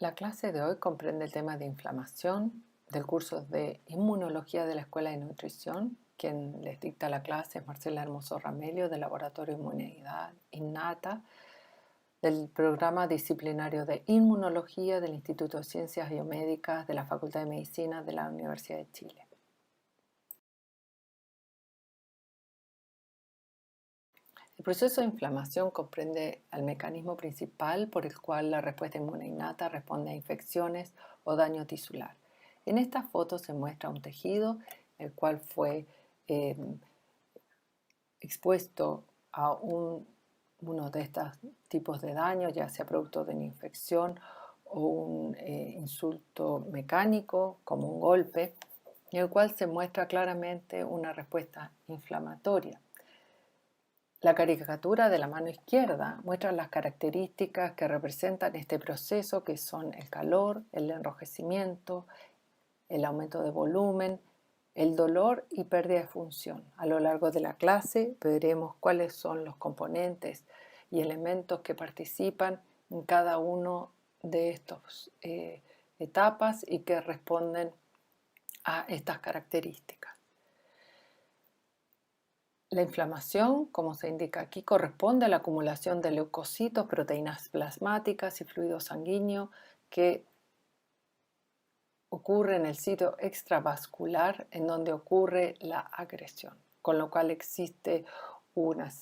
La clase de hoy comprende el tema de inflamación del curso de Inmunología de la Escuela de Nutrición. Quien les dicta la clase es Marcela Hermoso Ramelio del Laboratorio de Inmunidad Innata del Programa Disciplinario de Inmunología del Instituto de Ciencias Biomédicas de la Facultad de Medicina de la Universidad de Chile. El proceso de inflamación comprende el mecanismo principal por el cual la respuesta inmune innata responde a infecciones o daño tisular. En esta foto se muestra un tejido el cual fue expuesto a uno de estos tipos de daño, ya sea producto de una infección o un insulto mecánico como un golpe, en el cual se muestra claramente una respuesta inflamatoria. La caricatura de la mano izquierda muestra las características que representan este proceso, que son el calor, el enrojecimiento, el aumento de volumen, el dolor y pérdida de función. A lo largo de la clase veremos cuáles son los componentes y elementos que participan en cada uno de estas etapas y que responden a estas características. La inflamación, como se indica aquí, corresponde a la acumulación de leucocitos, proteínas plasmáticas y fluido sanguíneo que ocurre en el sitio extravascular en donde ocurre la agresión, con lo cual existe una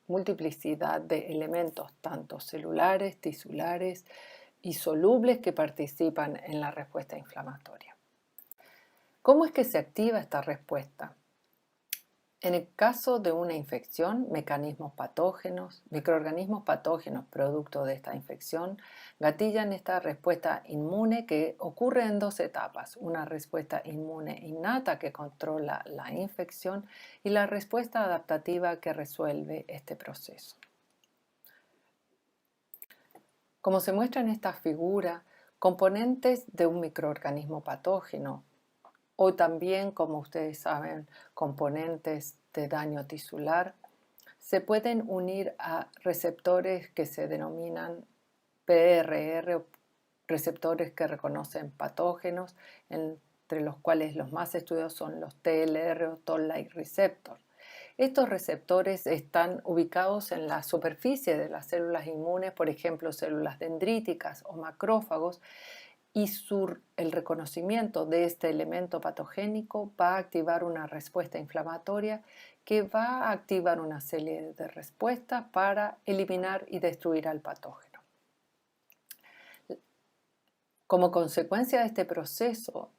multiplicidad de elementos, tanto celulares, tisulares y solubles, que participan en la respuesta inflamatoria. ¿Cómo es que se activa esta respuesta? En el caso de una infección, mecanismos patógenos, microorganismos patógenos producto de esta infección, gatillan esta respuesta inmune que ocurre en dos etapas: una respuesta inmune innata que controla la infección y la respuesta adaptativa que resuelve este proceso. Como se muestra en esta figura, componentes de un microorganismo patógeno, o también, como ustedes saben, componentes de daño tisular, se pueden unir a receptores que se denominan PRR, receptores que reconocen patógenos, entre los cuales los más estudiados son los TLR o Toll-like receptor. Estos receptores están ubicados en la superficie de las células inmunes, por ejemplo, células dendríticas o macrófagos, y el reconocimiento de este elemento patogénico va a activar una respuesta inflamatoria que va a activar una serie de respuestas para eliminar y destruir al patógeno. Como consecuencia de este proceso,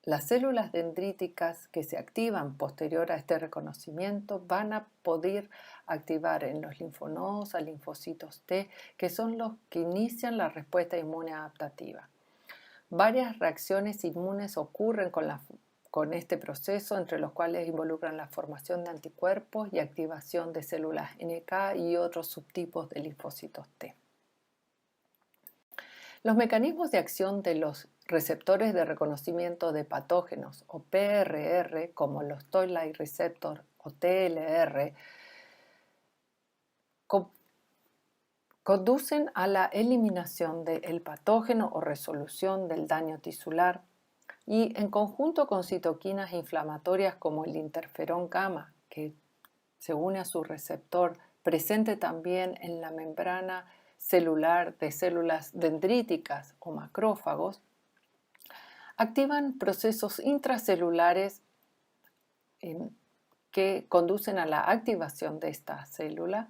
las células dendríticas que se activan posterior a este reconocimiento van a poder activar en los linfonodos a linfocitos T, que son los que inician la respuesta inmune adaptativa. Varias reacciones inmunes ocurren con este proceso, entre los cuales involucran la formación de anticuerpos y activación de células NK y otros subtipos de linfocitos T. Los mecanismos de acción de los receptores de reconocimiento de patógenos o PRR, como los Toll-like receptor o TLR, conducen a la eliminación del patógeno o resolución del daño tisular, y en conjunto con citoquinas inflamatorias como el interferón gamma, que se une a su receptor presente también en la membrana celular de células dendríticas o macrófagos, activan procesos intracelulares que conducen a la activación de esta célula,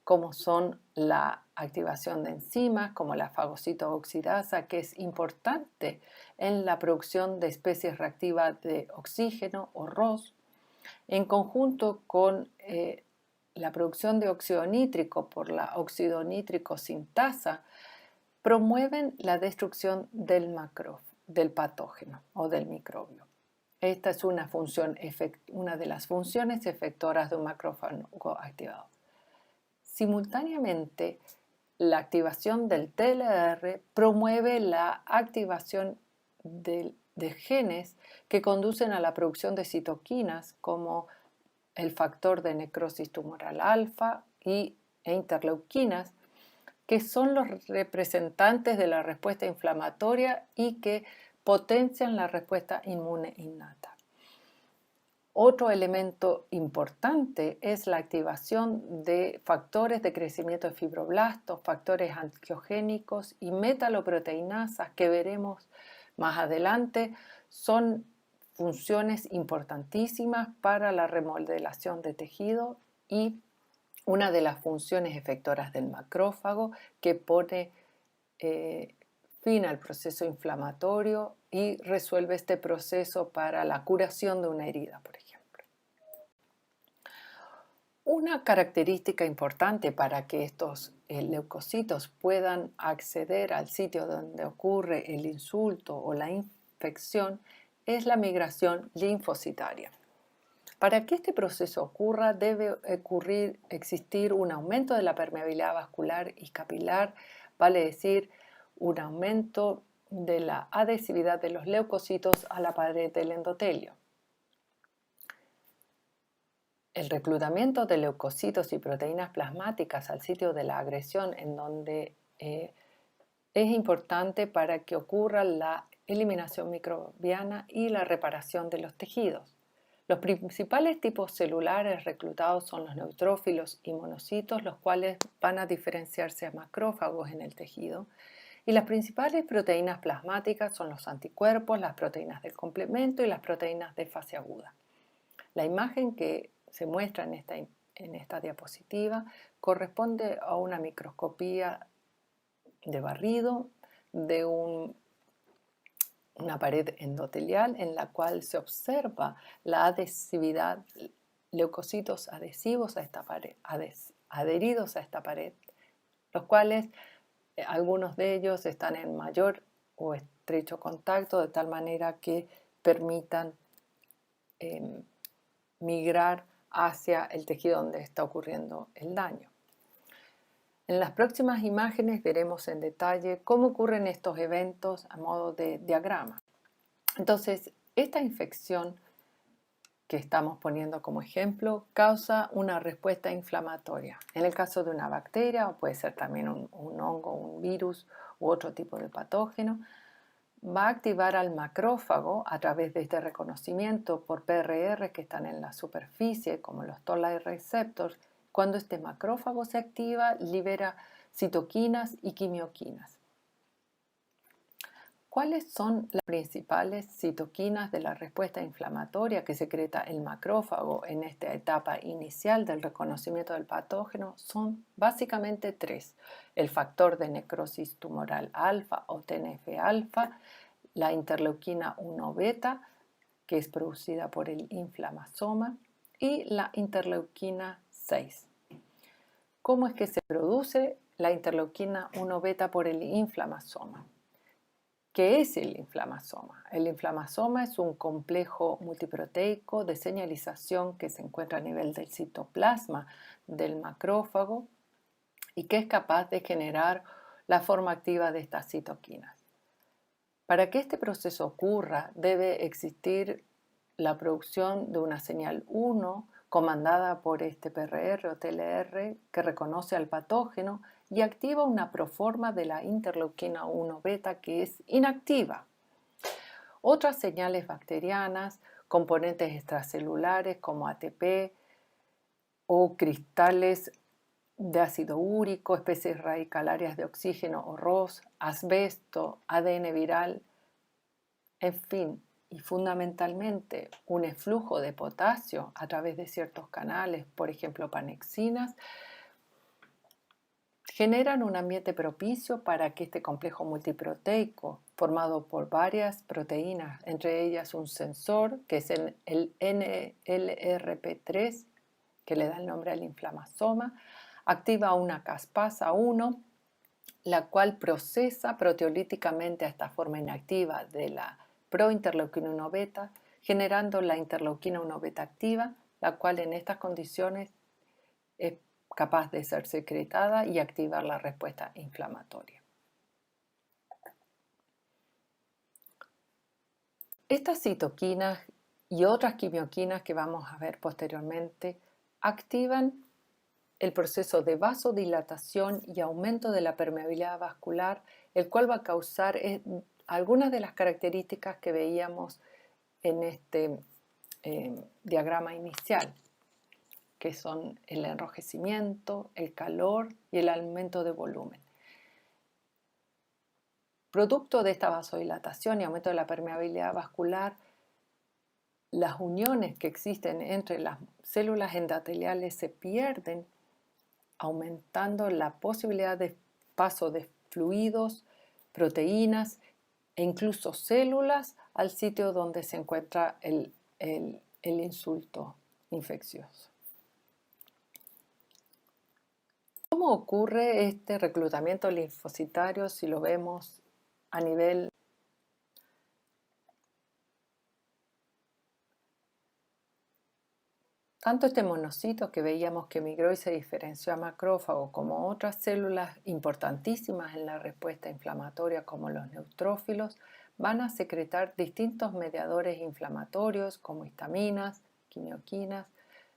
como son la activación de enzimas como la fagocitooxidasa, que es importante en la producción de especies reactivas de oxígeno o ROS, en conjunto con la producción de óxido nítrico por la oxidonítrico sintasa, promueven la destrucción del patógeno o del microbio. Esta es una de las funciones efectoras de un macrófago activado. Simultáneamente, la activación del TLR promueve la activación de genes que conducen a la producción de citoquinas como el factor de necrosis tumoral alfa e interleuquinas, que son los representantes de la respuesta inflamatoria y que potencian la respuesta inmune innata. Otro elemento importante es la activación de factores de crecimiento de fibroblastos, factores angiogénicos y metaloproteinasas que veremos más adelante. Son funciones importantísimas para la remodelación de tejido y una de las funciones efectoras del macrófago que pone fin al proceso inflamatorio y resuelve este proceso para la curación de una herida, por ejemplo. Una característica importante para que estos leucocitos puedan acceder al sitio donde ocurre el insulto o la infección es la migración linfocitaria. Para que este proceso ocurra, debe existir un aumento de la permeabilidad vascular y capilar, vale decir, un aumento de la adhesividad de los leucocitos a la pared del endotelio. El reclutamiento de leucocitos y proteínas plasmáticas al sitio de la agresión en donde es importante para que ocurra la eliminación microbiana y la reparación de los tejidos. Los principales tipos celulares reclutados son los neutrófilos y monocitos, los cuales van a diferenciarse a macrófagos en el tejido. Y las principales proteínas plasmáticas son los anticuerpos, las proteínas del complemento y las proteínas de fase aguda. La imagen que se muestra en esta diapositiva corresponde a una microscopía de barrido de una pared endotelial en la cual se observa la adhesividad, leucocitos adhesivos a esta pared, adheridos a esta pared, los cuales algunos de ellos están en mayor o estrecho contacto de tal manera que permitan migrar hacia el tejido donde está ocurriendo el daño. En las próximas imágenes veremos en detalle cómo ocurren estos eventos a modo de diagrama. Entonces, esta infección que estamos poniendo como ejemplo causa una respuesta inflamatoria. En el caso de una bacteria, o puede ser también un hongo, un virus u otro tipo de patógeno, va a activar al macrófago a través de este reconocimiento por PRR que están en la superficie, como los Toll-like receptors. Cuando este macrófago se activa, libera citoquinas y quimioquinas. ¿Cuáles son las principales citoquinas de la respuesta inflamatoria que secreta el macrófago en esta etapa inicial del reconocimiento del patógeno? Son básicamente tres: el factor de necrosis tumoral alfa o TNF-alfa, la interleuquina 1 beta, que es producida por el inflamasoma, y la interleuquina 6. ¿Cómo es que se produce la interleuquina 1 beta por el inflamasoma? ¿Qué es el inflamasoma? El inflamasoma es un complejo multiproteico de señalización que se encuentra a nivel del citoplasma del macrófago y que es capaz de generar la forma activa de estas citoquinas. Para que este proceso ocurra, debe existir la producción de una señal 1 comandada por este PRR o TLR que reconoce al patógeno y activa una proforma de la interleuquina 1 beta que es inactiva. Otras señales bacterianas, componentes extracelulares como ATP o cristales de ácido úrico, especies radicalarias de oxígeno o ROS, asbesto, ADN viral, en fin, y fundamentalmente un eflujo de potasio a través de ciertos canales, por ejemplo panexinas, generan un ambiente propicio para que este complejo multiproteico, formado por varias proteínas, entre ellas un sensor, que es el NLRP3, que le da el nombre al inflamasoma, activa una caspasa 1, la cual procesa proteolíticamente a esta forma inactiva de la prointerleuquina 1 beta, generando la interleuquina 1 beta activa, la cual en estas condiciones es capaz de ser secretada y activar la respuesta inflamatoria. Estas citoquinas y otras quimioquinas que vamos a ver posteriormente activan el proceso de vasodilatación y aumento de la permeabilidad vascular, el cual va a causar algunas de las características que veíamos en este diagrama inicial, que son el enrojecimiento, el calor y el aumento de volumen. Producto de esta vasodilatación y aumento de la permeabilidad vascular, las uniones que existen entre las células endoteliales se pierden, aumentando la posibilidad de paso de fluidos, proteínas e incluso células al sitio donde se encuentra el insulto infeccioso. ¿Cómo ocurre este reclutamiento linfocitario si lo vemos a nivel? Tanto este monocito que veíamos que migró y se diferenció a macrófago, como otras células importantísimas en la respuesta inflamatoria como los neutrófilos, van a secretar distintos mediadores inflamatorios como histaminas, quimioquinas,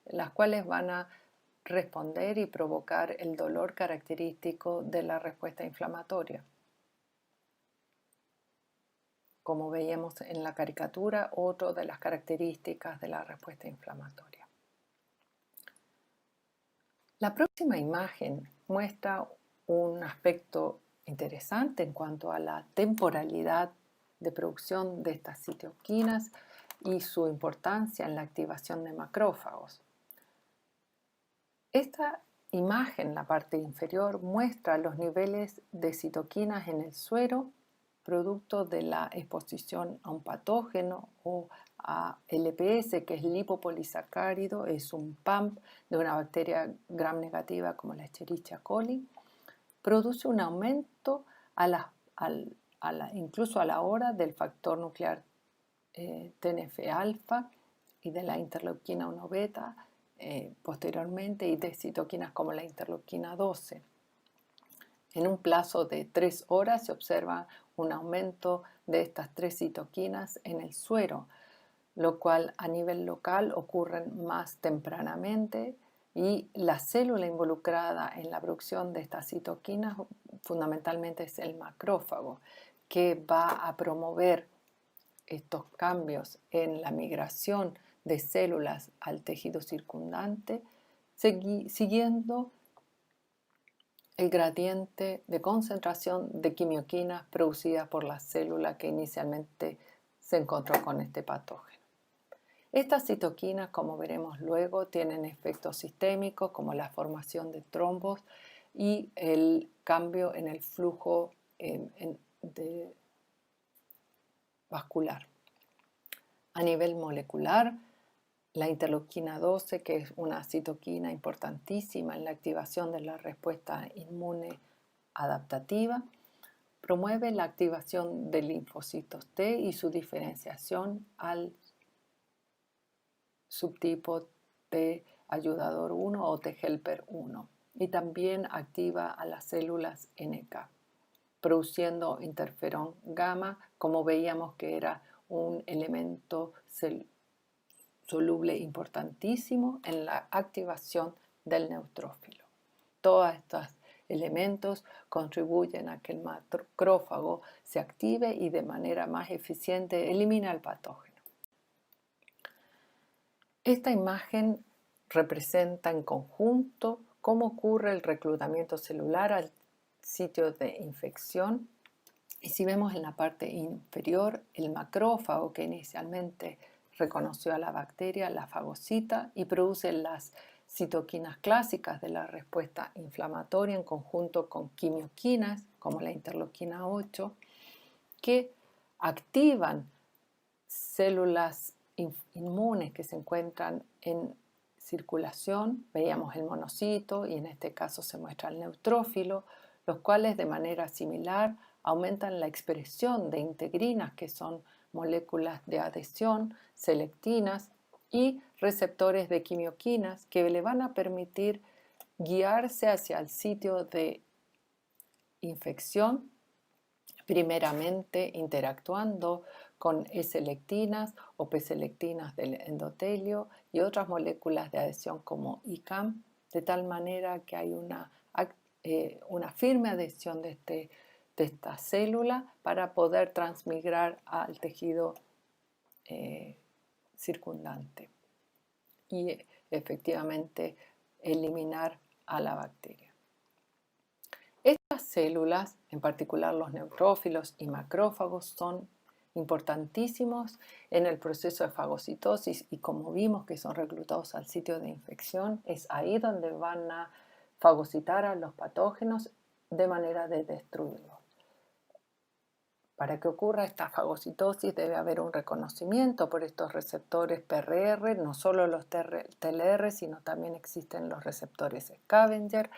las cuales van a responder y provocar el dolor característico de la respuesta inflamatoria. Como veíamos en la caricatura, otra de las características de la respuesta inflamatoria. La próxima imagen muestra un aspecto interesante en cuanto a la temporalidad de producción de estas citoquinas y su importancia en la activación de macrófagos. Esta imagen, la parte inferior, muestra los niveles de citoquinas en el suero producto de la exposición a un patógeno o a LPS, que es lipopolisacárido, es un PAMP de una bacteria gram negativa como la Escherichia coli, produce un aumento incluso a la hora del factor nuclear TNF-alfa y de la interleuquina 1 beta posteriormente, y de citoquinas como la interleuquina 12. En un plazo de 3 horas se observa un aumento de estas 3 citoquinas en el suero, lo cual a nivel local ocurren más tempranamente, y la célula involucrada en la producción de estas citoquinas fundamentalmente es el macrófago, que va a promover estos cambios en la migración de células al tejido circundante, siguiendo el gradiente de concentración de quimioquinas producidas por la célula que inicialmente se encontró con este patógeno. Estas citoquinas, como veremos luego, tienen efectos sistémicos como la formación de trombos y el cambio en el flujo vascular. A nivel molecular, la interleuquina 12, que es una citoquina importantísima en la activación de la respuesta inmune adaptativa, promueve la activación de linfocitos T y su diferenciación al subtipo T ayudador 1 o T helper 1, y también activa a las células NK, produciendo interferón gamma, como veíamos que era un elemento soluble importantísimo en la activación del neutrófilo. Todos estos elementos contribuyen a que el macrófago se active y de manera más eficiente elimina el patógeno. Esta imagen representa en conjunto cómo ocurre el reclutamiento celular al sitio de infección. Y si vemos en la parte inferior, el macrófago que inicialmente reconoció a la bacteria, la fagocita y produce las citoquinas clásicas de la respuesta inflamatoria en conjunto con quimioquinas como la interleuquina 8, que activan células inmunes que se encuentran en circulación. Veíamos el monocito y en este caso se muestra el neutrófilo, los cuales de manera similar aumentan la expresión de integrinas, que son moléculas de adhesión, selectinas y receptores de quimioquinas que le van a permitir guiarse hacia el sitio de infección, primeramente interactuando con E-selectinas o P-selectinas del endotelio y otras moléculas de adhesión como ICAM de tal manera que hay una firme adhesión de esta célula para poder transmigrar al tejido circundante y efectivamente eliminar a la bacteria. Estas células, en particular los neutrófilos y macrófagos, son importantísimos en el proceso de fagocitosis y como vimos que son reclutados al sitio de infección, es ahí donde van a fagocitar a los patógenos de manera de destruirlos. Para que ocurra esta fagocitosis debe haber un reconocimiento por estos receptores PRR, no solo los TLR, sino también existen los receptores scavenger,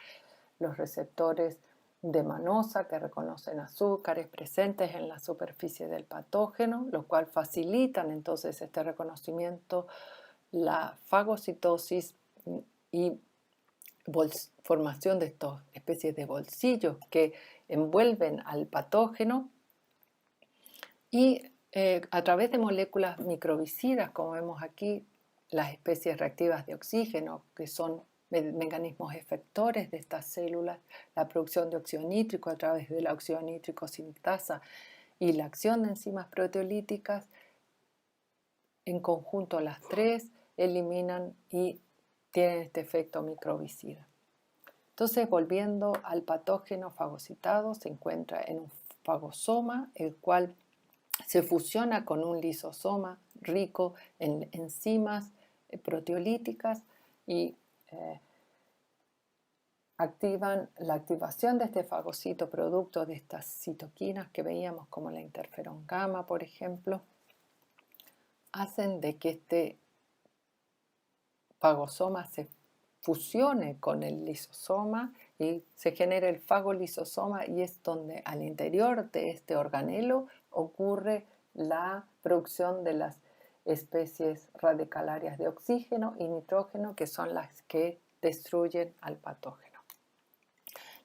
los receptores de manosa que reconocen azúcares presentes en la superficie del patógeno, lo cual facilitan entonces este reconocimiento, la fagocitosis y formación de estas especies de bolsillos que envuelven al patógeno y a través de moléculas microbicidas, como vemos aquí, las especies reactivas de oxígeno, que son mecanismos efectores de estas células, la producción de óxido nítrico a través de la óxido nítrico sintasa y la acción de enzimas proteolíticas, en conjunto las tres eliminan y tienen este efecto microbicida. Entonces, volviendo al patógeno fagocitado, se encuentra en un fagosoma, el cual se fusiona con un lisosoma rico en enzimas proteolíticas y activan la activación de este fagocito producto de estas citoquinas que veíamos como la interferón gamma, por ejemplo, hacen de que este fagosoma se fusione con el lisosoma y se genera el fagolisosoma y es donde al interior de este organelo ocurre la producción de las especies radicalarias de oxígeno y nitrógeno que son las que destruyen al patógeno.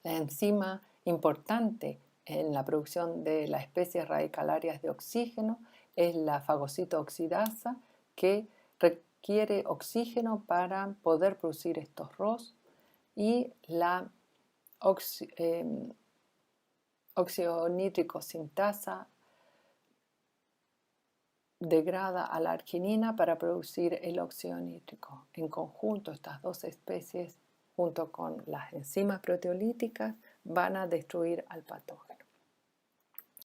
La enzima importante en la producción de las especies radicalarias de oxígeno es la fagocitooxidasa que requiere oxígeno para poder producir estos ROS y la óxido nítrico sintasa degrada a la arginina para producir el óxido nítrico. En conjunto, estas dos especies, junto con las enzimas proteolíticas, van a destruir al patógeno.